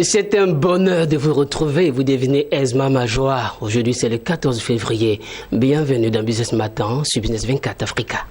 C'est un bonheur de vous retrouver. Vous devenez Esma Majoa. Aujourd'hui, c'est le 14 février. Bienvenue dans Business Matin sur Business 24 Africa.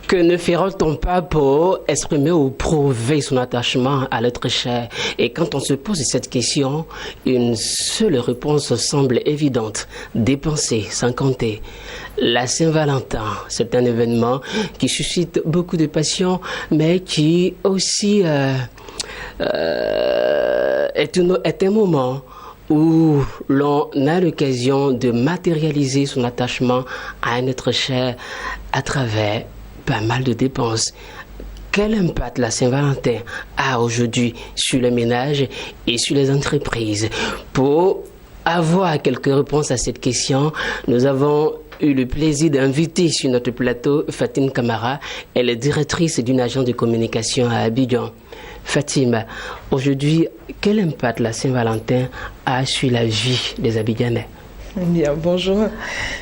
Que ne fera-t-on pas pour exprimer ou prouver son attachement à l'être cher? Et quand on se pose cette question, une seule réponse semble évidente: dépenser sans compter. La Saint-Valentin, c'est un événement qui suscite beaucoup de passion, mais qui aussi est un moment où l'on a l'occasion de matérialiser son attachement à un être cher à travers pas mal de dépenses. Quel impact la Saint-Valentin a aujourd'hui sur les ménages et sur les entreprises? Pour avoir quelques réponses à cette question, nous avons eu le plaisir d'inviter sur notre plateau Fatim Camara. Elle est directrice d'une agence de communication à Abidjan. Fatim, aujourd'hui, quel impact la Saint-Valentin a sur la vie des Abidjanais? Bien, bonjour.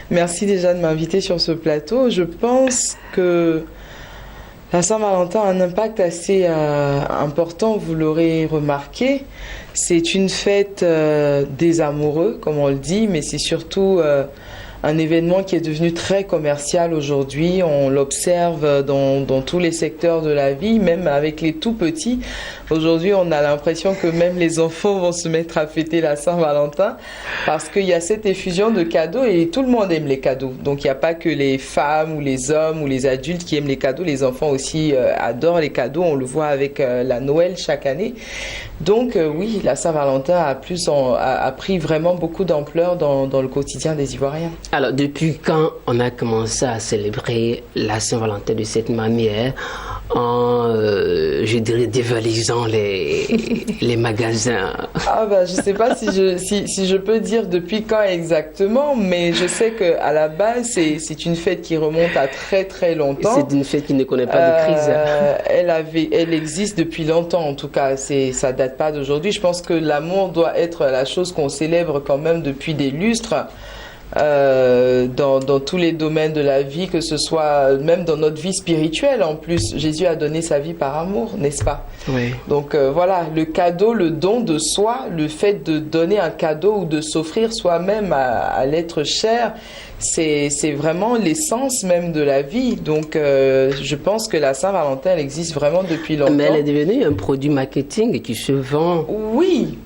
Merci déjà de m'inviter sur ce plateau. Je pense que la Saint-Valentin a un impact assez important, vous l'aurez remarqué. C'est une fête des amoureux, comme on le dit, mais c'est surtout un événement qui est devenu très commercial aujourd'hui. On l'observe dans tous les secteurs de la vie, même avec les tout petits. Aujourd'hui, on a l'impression que même les enfants vont se mettre à fêter la Saint-Valentin parce qu'il y a cette effusion de cadeaux et tout le monde aime les cadeaux. Donc, il n'y a pas que les femmes ou les hommes ou les adultes qui aiment les cadeaux. Les enfants aussi adorent les cadeaux. On le voit avec la Noël chaque année. Donc, oui, la Saint-Valentin a pris vraiment beaucoup d'ampleur dans le quotidien des Ivoiriens. Alors, depuis quand on a commencé à célébrer la Saint-Valentin de cette manière, en, je dirais, dévalisant les magasins? Ah bah, je ne sais pas si je peux dire depuis quand exactement, mais je sais qu'à la base, c'est une fête qui remonte à très très longtemps. C'est une fête qui ne connaît pas de crise. Elle existe depuis longtemps, en tout cas, ça date pas d'aujourd'hui. Je pense que l'amour doit être la chose qu'on célèbre quand même depuis des lustres. Dans tous les domaines de la vie, que ce soit même dans notre vie spirituelle. En plus, Jésus a donné sa vie par amour, n'est-ce pas? Oui. Donc voilà, le cadeau, le don de soi, le fait de donner un cadeau ou de s'offrir soi-même à l'être cher, c'est vraiment l'essence même de la vie. Donc je pense que la Saint-Valentin, elle existe vraiment depuis longtemps. Mais elle est devenue un produit marketing qui se vend. Oui,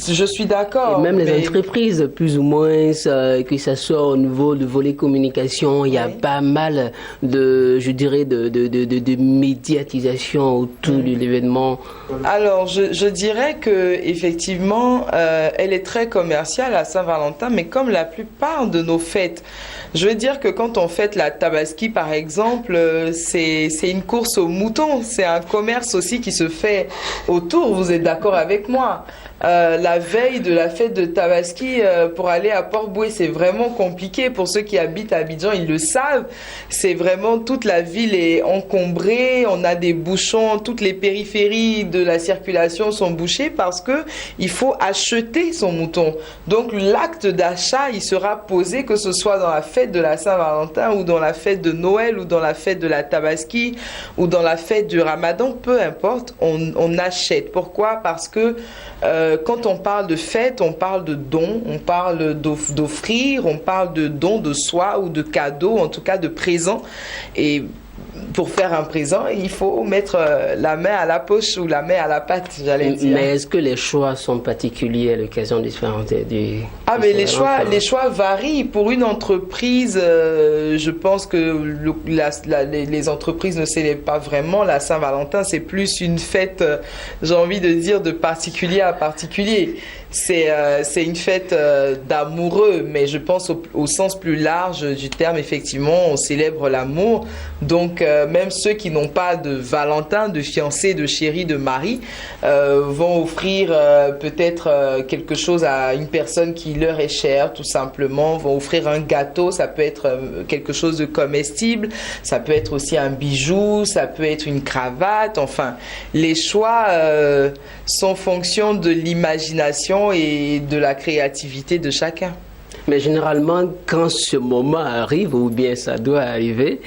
je suis d'accord. Et même les entreprises, plus ou moins, que ça soit au niveau de volet communication, il y a pas mal de, je dirais, de médiatisation autour de l'événement. Alors, je dirais que effectivement, elle est très commerciale à Saint-Valentin, mais comme la plupart de nos fêtes. Je veux dire que quand on fête la Tabaski, par exemple, c'est une course aux moutons. C'est un commerce aussi qui se fait autour. Vous êtes d'accord avec moi? La veille de la fête de Tabaski, pour aller à Port-Bouët, c'est vraiment compliqué. Pour ceux qui habitent à Abidjan, ils le savent. C'est vraiment, toute la ville est encombrée. On a des bouchons. Toutes les périphéries de la circulation sont bouchées parce que il faut acheter son mouton. Donc, l'acte d'achat, il sera posé, que ce soit dans la fête de la Saint-Valentin ou dans la fête de Noël ou dans la fête de la Tabaski ou dans la fête du Ramadan, peu importe, on achète. Pourquoi? Parce que quand on parle de fête, on parle de dons, on parle d'offrir, on parle de dons de soi ou de cadeaux, en tout cas de présents. Et pour faire un présent, il faut mettre la main à la poche ou la main à la pâte, j'allais dire. Mais est-ce que les choix sont particuliers à l'occasion différentes du... Ah, mais les choix varient. Pour une entreprise, je pense que les entreprises ne célèbrent pas vraiment la Saint-Valentin. C'est plus une fête, j'ai envie de dire, de particulier à particulier. c'est une fête d'amoureux, mais je pense au sens plus large du terme, effectivement, on célèbre l'amour. Donc, même ceux qui n'ont pas de Valentin, de fiancé, de chéri, de mari, vont offrir peut-être quelque chose à une personne qui leur est chère, tout simplement, vont offrir un gâteau, ça peut être quelque chose de comestible, ça peut être aussi un bijou, ça peut être une cravate, enfin, les choix sont fonction de l'imagination et de la créativité de chacun. Mais généralement, quand ce moment arrive, ou bien ça doit arriver,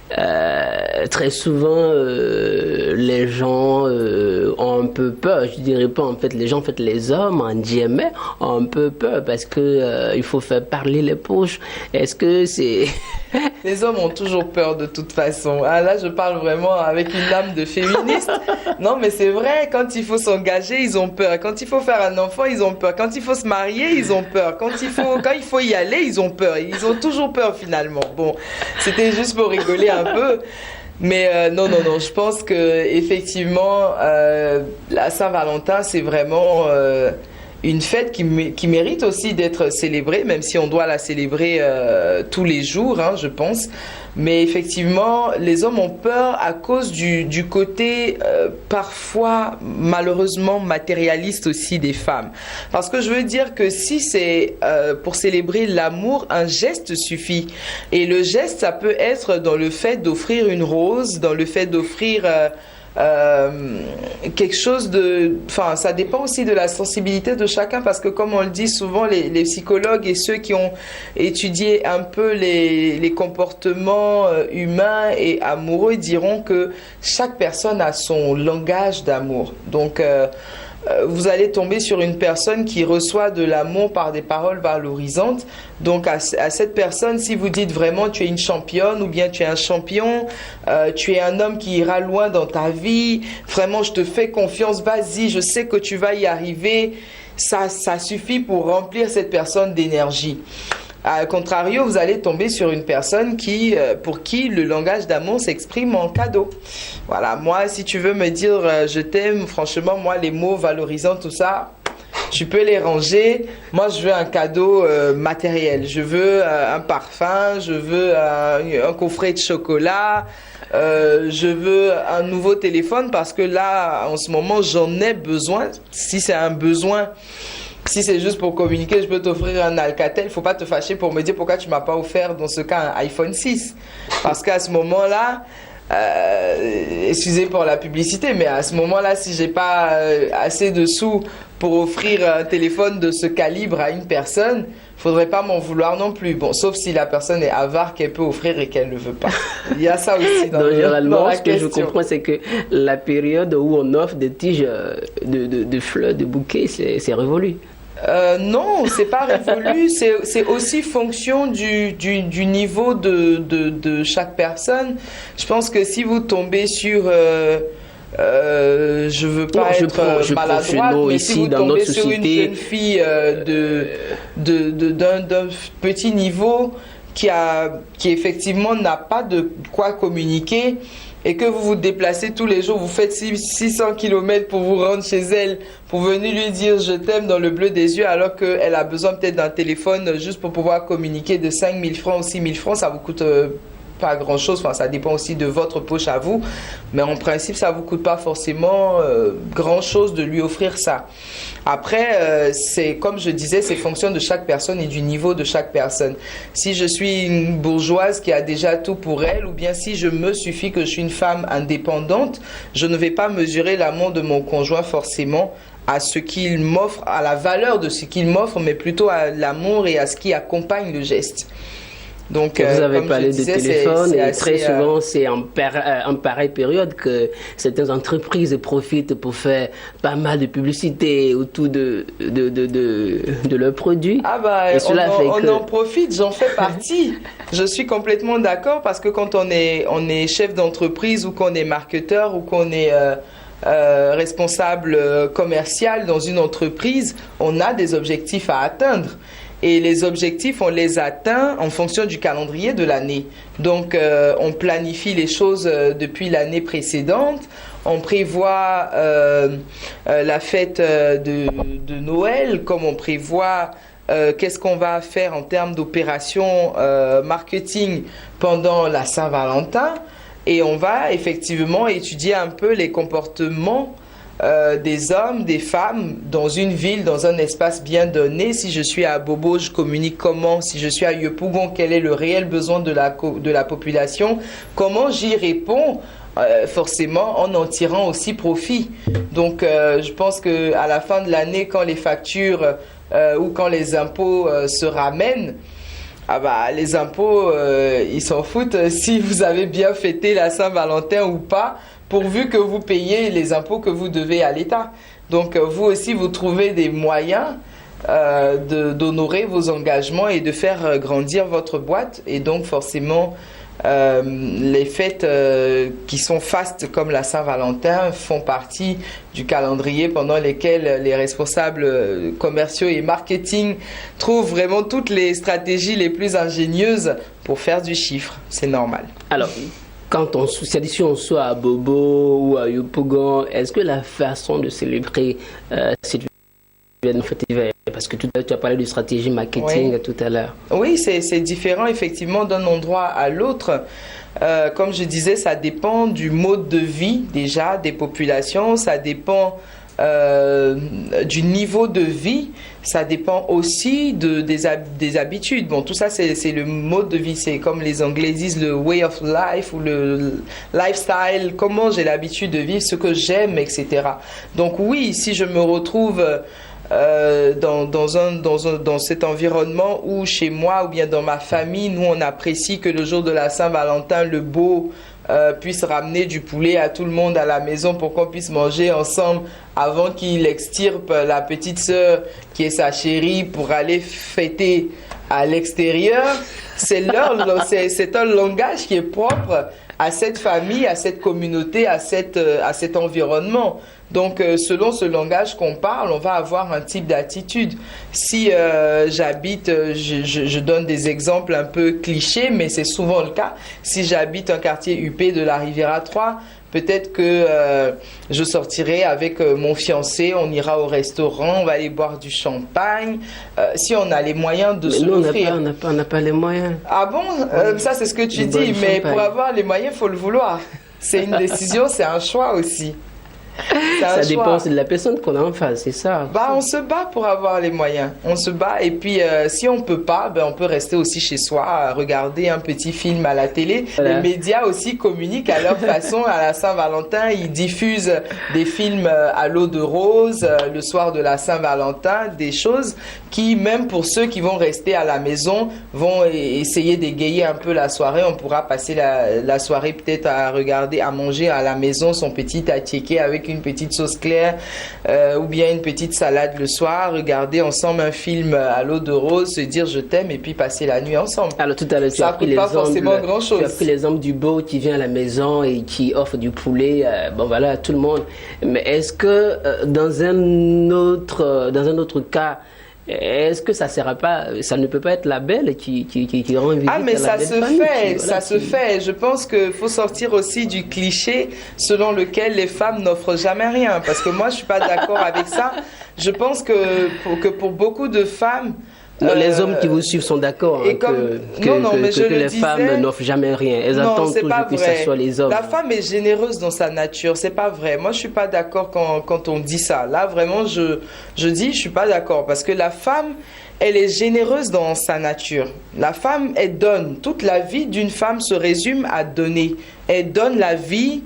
très souvent, les gens ont un peu peur. Je dirais pas en fait les gens, en fait les hommes en guillemets ont un peu peur parce que il faut faire parler les poches. Est-ce que c'est Les hommes ont toujours peur de toute façon. Ah, là, je parle vraiment avec une âme de féministe. Non, mais c'est vrai, quand il faut s'engager, ils ont peur. Quand il faut faire un enfant, ils ont peur. Quand il faut se marier, ils ont peur. Quand il faut y aller, ils ont peur. Ils ont toujours peur finalement. Bon, c'était juste pour rigoler un peu. Mais non, je pense que effectivement, la Saint-Valentin, c'est vraiment une fête qui mérite aussi d'être célébrée, même si on doit la célébrer tous les jours, hein, je pense. Mais effectivement, les hommes ont peur à cause du côté parfois malheureusement matérialiste aussi des femmes. Parce que je veux dire que si c'est pour célébrer l'amour, un geste suffit. Et le geste, ça peut être dans le fait d'offrir une rose, dans le fait d'offrir quelque chose de... Enfin, ça dépend aussi de la sensibilité de chacun parce que comme on le dit souvent, les psychologues et ceux qui ont étudié un peu les comportements humains et amoureux diront que chaque personne a son langage d'amour. Donc, vous allez tomber sur une personne qui reçoit de l'amour par des paroles valorisantes. Donc à cette personne, si vous dites vraiment tu es une championne ou bien tu es un champion, tu es un homme qui ira loin dans ta vie, vraiment je te fais confiance, vas-y, je sais que tu vas y arriver, ça suffit pour remplir cette personne d'énergie. À contrario, vous allez tomber sur une personne pour qui le langage d'amour s'exprime en cadeau. Voilà, moi, si tu veux me dire je t'aime, franchement, moi, les mots valorisants, tout ça, tu peux les ranger. Moi, je veux un cadeau matériel. Je veux un parfum, je veux un coffret de chocolat, je veux un nouveau téléphone parce que là, en ce moment, j'en ai besoin. Si c'est un besoin... Si c'est juste pour communiquer, je peux t'offrir un Alcatel. Il ne faut pas te fâcher pour me dire pourquoi tu ne m'as pas offert, dans ce cas, un iPhone 6. Parce qu'à ce moment-là, excusez pour la publicité, mais à ce moment-là, si je n'ai pas assez de sous pour offrir un téléphone de ce calibre à une personne, il ne faudrait pas m'en vouloir non plus. Bon, sauf si la personne est avare, qu'elle peut offrir et qu'elle ne veut pas. Il y a ça aussi dans, généralement, la ce que question. je comprends, c'est que la période où on offre des tiges de fleurs, de bouquets, c'est révolu. Non, c'est pas révolu, c'est aussi fonction du niveau de chaque personne. Je pense que si vous tombez sur... je veux pas être maladroite, mais si vous tombez sur une jeune fille d'un petit niveau qui effectivement n'a pas de quoi communiquer, et que vous vous déplacez tous les jours, vous faites 600 km pour vous rendre chez elle, pour venir lui dire je t'aime dans le bleu des yeux, alors qu'elle a besoin peut-être d'un téléphone juste pour pouvoir communiquer de 5 000 francs ou 6 000 francs, ça vous coûte pas grand-chose, enfin, ça dépend aussi de votre poche à vous, mais en principe, ça vous coûte pas forcément grand-chose de lui offrir ça. Après, c'est comme je disais, c'est fonction de chaque personne et du niveau de chaque personne. Si je suis une bourgeoise qui a déjà tout pour elle, ou bien si je me suffis que je suis une femme indépendante, je ne vais pas mesurer l'amour de mon conjoint forcément à ce qu'il m'offre, à la valeur de ce qu'il m'offre, mais plutôt à l'amour et à ce qui accompagne le geste. Donc, vous avez parlé de téléphone et très souvent c'est en pareille période que certaines entreprises profitent pour faire pas mal de publicité autour de leurs produits. Ah bah on en profite, j'en fais partie. Je suis complètement d'accord parce que quand on est chef d'entreprise ou qu'on est marketeur ou qu'on est responsable commercial dans une entreprise, on a des objectifs à atteindre. et les objectifs, on les atteint en fonction du calendrier de l'année. Donc, on planifie les choses depuis l'année précédente. On prévoit la fête de Noël, comme on prévoit qu'est-ce qu'on va faire en termes d'opérations marketing pendant la Saint-Valentin. Et on va effectivement étudier un peu les comportements des hommes, des femmes dans une ville, dans un espace bien donné. Si je suis à Bobo, je communique comment? Si je suis à Yopougon, quel est le réel besoin de la population? Comment j'y réponds? Forcément en tirant aussi profit. Donc je pense qu'à la fin de l'année, quand les factures ou quand les impôts se ramènent, ah bah, les impôts, ils s'en foutent si vous avez bien fêté la Saint-Valentin ou pas, pourvu que vous payez les impôts que vous devez à l'État. Donc vous aussi, vous trouvez des moyens d'honorer vos engagements et de faire grandir votre boîte. Et donc forcément, les fêtes qui sont fastes comme la Saint-Valentin font partie du calendrier pendant lesquels les responsables commerciaux et marketing trouvent vraiment toutes les stratégies les plus ingénieuses pour faire du chiffre. C'est normal. Alors, quand on soit à Bobo ou à Yopougon, est-ce que la façon de célébrer cette fête d'hiver, parce que tout à l'heure tu as parlé de stratégie marketing tout à l'heure. Oui, c'est différent effectivement d'un endroit à l'autre. Comme je disais, ça dépend du mode de vie déjà des populations, ça dépend du niveau de vie, ça dépend aussi des habitudes. Bon, tout ça c'est le mode de vie, c'est comme les Anglais disent le way of life ou le lifestyle, comment j'ai l'habitude de vivre, ce que j'aime, etc. Donc oui, si je me retrouve dans cet environnement où chez moi ou bien dans ma famille, nous on apprécie que le jour de la Saint-Valentin, le beau puisse ramener du poulet à tout le monde à la maison pour qu'on puisse manger ensemble avant qu'il extirpe la petite sœur qui est sa chérie pour aller fêter à l'extérieur. C'est un langage qui est propre à cette famille, à cette communauté, à cet environnement. Donc, selon ce langage qu'on parle, on va avoir un type d'attitude. Si j'habite, je donne des exemples un peu clichés, mais c'est souvent le cas. Si j'habite un quartier huppé de la Riviera 3, peut-être que je sortirai avec mon fiancé, on ira au restaurant, on va aller boire du champagne. Si on a les moyens de se l'offrir. On n'a pas les moyens. Ah bon? Ça, c'est ce que tu dis, mais pour avoir les moyens, il faut le vouloir. C'est une décision, c'est un choix aussi. Ça dépend de la personne qu'on a en face, c'est ça. Bah, on se bat pour avoir les moyens. On se bat et puis si on peut pas, ben, on peut rester aussi chez soi, regarder un petit film à la télé. Voilà. Les médias aussi communiquent à leur façon. À la Saint-Valentin, ils diffusent des films à l'eau de rose le soir de la Saint-Valentin, des choses qui, même pour ceux qui vont rester à la maison, vont essayer d'égayer un peu la soirée. On pourra passer la soirée peut-être à regarder, à manger à la maison son petit attiéké avec une petite sauce claire ou bien une petite salade le soir, regarder ensemble un film à l'eau de rose, se dire je t'aime et puis passer la nuit ensemble. Alors tout à l'heure, tu as pris l'exemple du beau qui vient à la maison et qui offre du poulet, bon voilà, tout le monde. Mais est-ce que dans un autre cas, est-ce que ça ne peut pas être la belle qui rend visite à la belle famille? Ah, mais ça se fait. Je pense qu'il faut sortir aussi du cliché selon lequel les femmes n'offrent jamais rien. Parce que moi, je suis pas d'accord avec ça. Je pense que pour beaucoup de femmes, les hommes qui vous suivent sont d'accord que les femmes n'offrent jamais rien. Elles attendent toujours que ce soit les hommes. La femme est généreuse dans sa nature. C'est pas vrai. Moi, je suis pas d'accord quand on dit ça. Là, vraiment, je dis, je suis pas d'accord parce que la femme, elle est généreuse dans sa nature. La femme, elle donne. Toute la vie d'une femme se résume à donner. Elle donne la vie.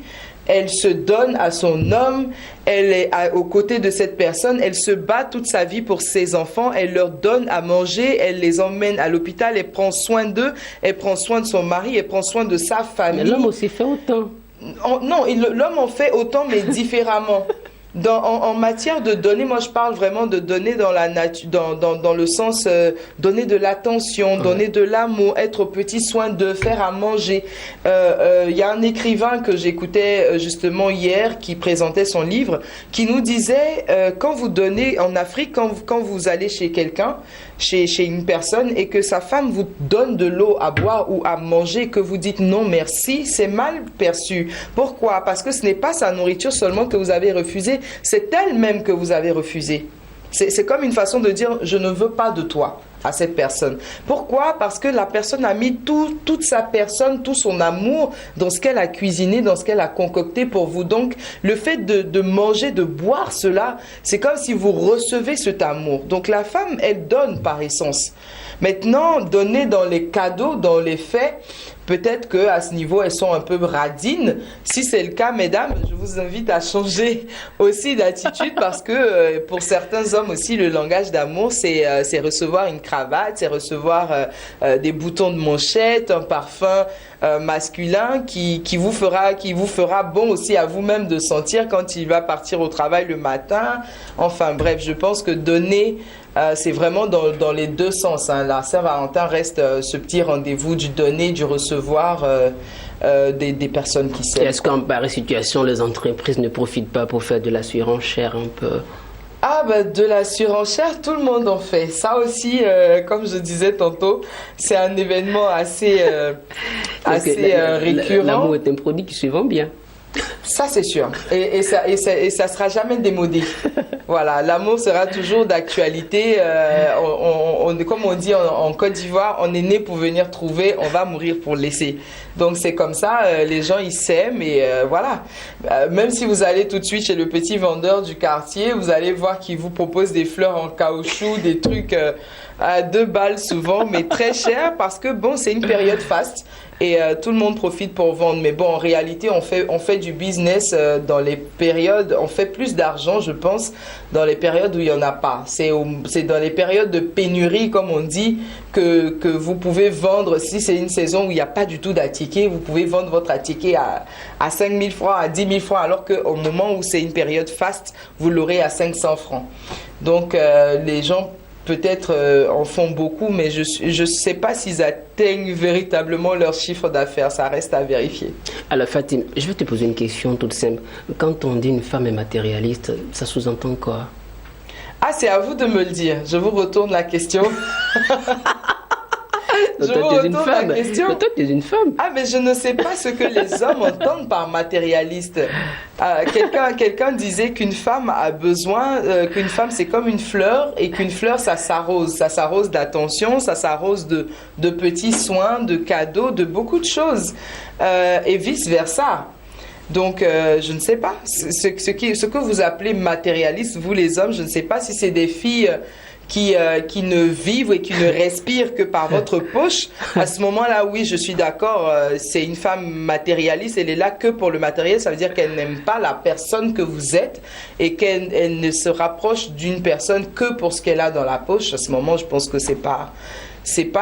Elle se donne à son homme, elle est aux côtés de cette personne, elle se bat toute sa vie pour ses enfants, elle leur donne à manger, elle les emmène à l'hôpital, elle prend soin d'eux, elle prend soin de son mari, elle prend soin de sa famille. Mais l'homme aussi fait autant. Non, l'homme en fait autant mais différemment. En matière de donner, moi je parle vraiment de donner dans la nature, dans le sens donner de l'attention, donner de l'amour, être aux petits soins, de faire à manger. Il y a un écrivain que j'écoutais justement hier qui présentait son livre, qui nous disait quand vous donnez en Afrique, quand vous allez chez quelqu'un, chez une personne et que sa femme vous donne de l'eau à boire ou à manger, que vous dites non merci, c'est mal perçu. Pourquoi? Parce que ce n'est pas sa nourriture seulement que vous avez refusée, c'est elle-même que vous avez refusée. C'est comme une façon de dire je ne veux pas de toi à cette personne. Pourquoi? Parce que la personne a mis toute sa personne, tout son amour dans ce qu'elle a cuisiné, dans ce qu'elle a concocté pour vous. Donc, le fait de manger, de boire cela, c'est comme si vous recevez cet amour. Donc, la femme, elle donne par essence. Maintenant, donner dans les cadeaux, dans les faits, peut-être qu'à ce niveau, elles sont un peu radines. Si c'est le cas, mesdames, je vous invite à changer aussi d'attitude parce que pour certains hommes aussi, le langage d'amour, c'est recevoir une cravate, c'est recevoir des boutons de manchette, un parfum masculin qui vous fera bon aussi à vous-même de sentir quand il va partir au travail le matin. Enfin bref, je pense que donner, c'est vraiment dans les deux sens. Hein. La Saint-Valentin reste ce petit rendez-vous du donner, du recevoir des personnes qui s'aiment. Est-ce qu'en pareille situation, les entreprises ne profitent pas pour faire de la surenchère un peu? Ah de la surenchère, tout le monde en fait. Ça aussi, comme je disais tantôt, c'est un événement assez récurrent. L'amour est un produit qui se vend bien. Ça c'est sûr, et ça sera jamais démodé. Voilà, l'amour sera toujours d'actualité. Comme on dit en Côte d'Ivoire, on est né pour venir trouver, on va mourir pour laisser. Donc c'est comme ça, les gens ils s'aiment et voilà. Même si vous allez tout de suite chez le petit vendeur du quartier, vous allez voir qu'il vous propose des fleurs en caoutchouc, des trucs à 2 balles souvent, mais très cher parce que bon, c'est une période faste. Et tout le monde profite pour vendre. Mais bon, en réalité, on fait du business dans les périodes, on fait plus d'argent, je pense, dans les périodes où il n'y en a pas. C'est dans les périodes de pénurie, comme on dit, que vous pouvez vendre. Si c'est une saison où il n'y a pas du tout d'attiqué, vous pouvez vendre votre attiqué à 5 000 francs, à 10 000 francs, alors qu'au moment où c'est une période faste, vous l'aurez à 500 francs. Donc, les gens peut-être en font beaucoup, mais je ne sais pas s'ils atteignent véritablement leur chiffre d'affaires. Ça reste à vérifier. Alors Fatim, je vais te poser une question toute simple. Quand on dit une femme est matérialiste, ça sous-entend quoi? Ah, c'est à vous de me le dire. Je vous retourne la question. Donc, toi, tu es une femme. Ah, mais je ne sais pas ce que les hommes entendent par matérialiste. Quelqu'un disait qu'une femme a besoin, qu'une femme c'est comme une fleur et qu'une fleur ça s'arrose d'attention, ça s'arrose de petits soins, de cadeaux, de beaucoup de choses et vice versa. Donc, je ne sais pas ce que vous appelez matérialiste, vous les hommes. Je ne sais pas si c'est des filles qui ne vivent et qui ne respirent que par votre poche. À ce moment-là, oui, je suis d'accord. C'est une femme matérialiste. Elle est là que pour le matériel. Ça veut dire qu'elle n'aime pas la personne que vous êtes et qu'elle ne se rapproche d'une personne que pour ce qu'elle a dans la poche. À ce moment, je pense que c'est pas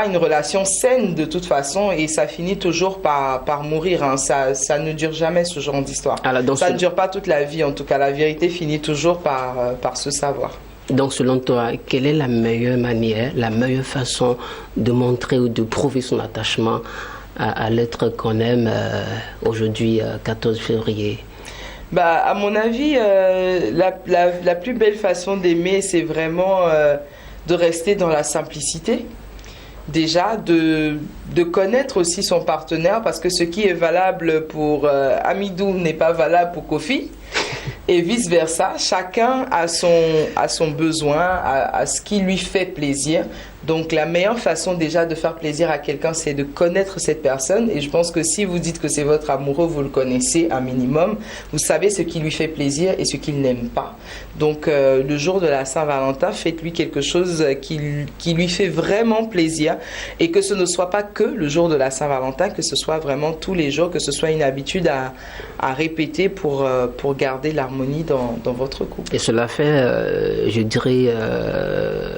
une relation saine de toute façon et ça finit toujours par mourir. Hein. Ça ne dure jamais ce genre d'histoire. Ça ne dure pas toute la vie. En tout cas, la vérité finit toujours par se savoir. Donc, selon toi, quelle est la meilleure manière, la meilleure façon de montrer ou de prouver son attachement à l'être qu'on aime aujourd'hui, 14 février? À mon avis, la plus belle façon d'aimer, c'est vraiment de rester dans la simplicité. Déjà, de connaître aussi son partenaire, parce que ce qui est valable pour Amidou n'est pas valable pour Kofi. Et vice-versa, chacun a son besoin, à ce qui lui fait plaisir. Donc la meilleure façon déjà de faire plaisir à quelqu'un, c'est de connaître cette personne. Et je pense que si vous dites que c'est votre amoureux, vous le connaissez un minimum. Vous savez ce qui lui fait plaisir et ce qu'il n'aime pas. Donc le jour de la Saint-Valentin, faites-lui quelque chose qui lui fait vraiment plaisir. Et que ce ne soit pas que le jour de la Saint-Valentin, que ce soit vraiment tous les jours, que ce soit une habitude à répéter pour garder l'harmonie l'harmonie dans votre couple. Et cela fait, je dirais,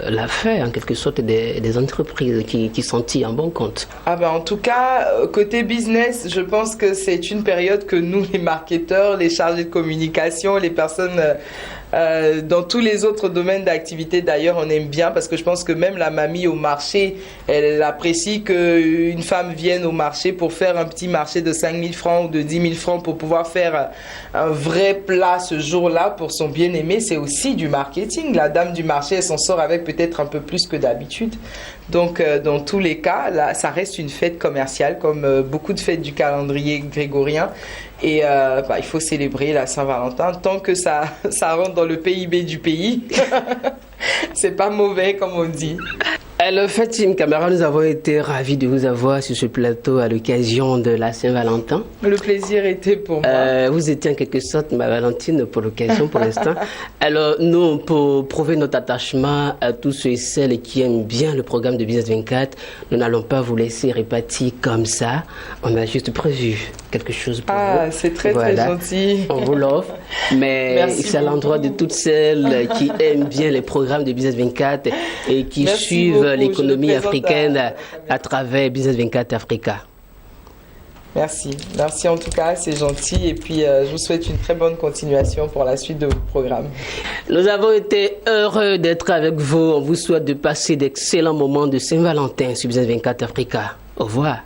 l'affaire en quelque sorte des entreprises qui sont en bon compte. Ah ben, en tout cas, côté business, je pense que c'est une période que nous, les marketeurs, les chargés de communication, les personnes dans tous les autres domaines d'activité d'ailleurs, on aime bien, parce que je pense que même la mamie au marché, elle apprécie qu'une femme vienne au marché pour faire un petit marché de 5 000 francs ou de 10 000 francs pour pouvoir faire un vrai plat ce jour-là pour son bien-aimé. C'est aussi du marketing. La dame du marché, elle s'en sort avec peut-être un peu plus que d'habitude. Donc, dans tous les cas, là, ça reste une fête commerciale, comme beaucoup de fêtes du calendrier grégorien. Et il faut célébrer la Saint-Valentin tant que ça rentre dans le PIB du pays. C'est pas mauvais, comme on dit. Alors, Fatim Camara, nous avons été ravis de vous avoir sur ce plateau à l'occasion de la Saint-Valentin. Le plaisir était pour moi. Vous étiez en quelque sorte ma Valentine pour l'occasion, pour l'instant. Alors, nous, pour prouver notre attachement à tous ceux et celles qui aiment bien le programme de Business 24, nous n'allons pas vous laisser répartir comme ça. On a juste prévu quelque chose pour vous. Ah, c'est très, très gentil. On vous l'offre. Mais c'est à l'endroit de toutes celles qui aiment bien les programmes de Business 24 et qui suivent l'économie africaine à travers Business 24 Africa. Merci en tout cas, c'est gentil, et puis je vous souhaite une très bonne continuation pour la suite de vos programmes. Nous avons été heureux d'être avec vous. On vous souhaite de passer d'excellents moments de Saint-Valentin sur Business 24 Africa. Au revoir.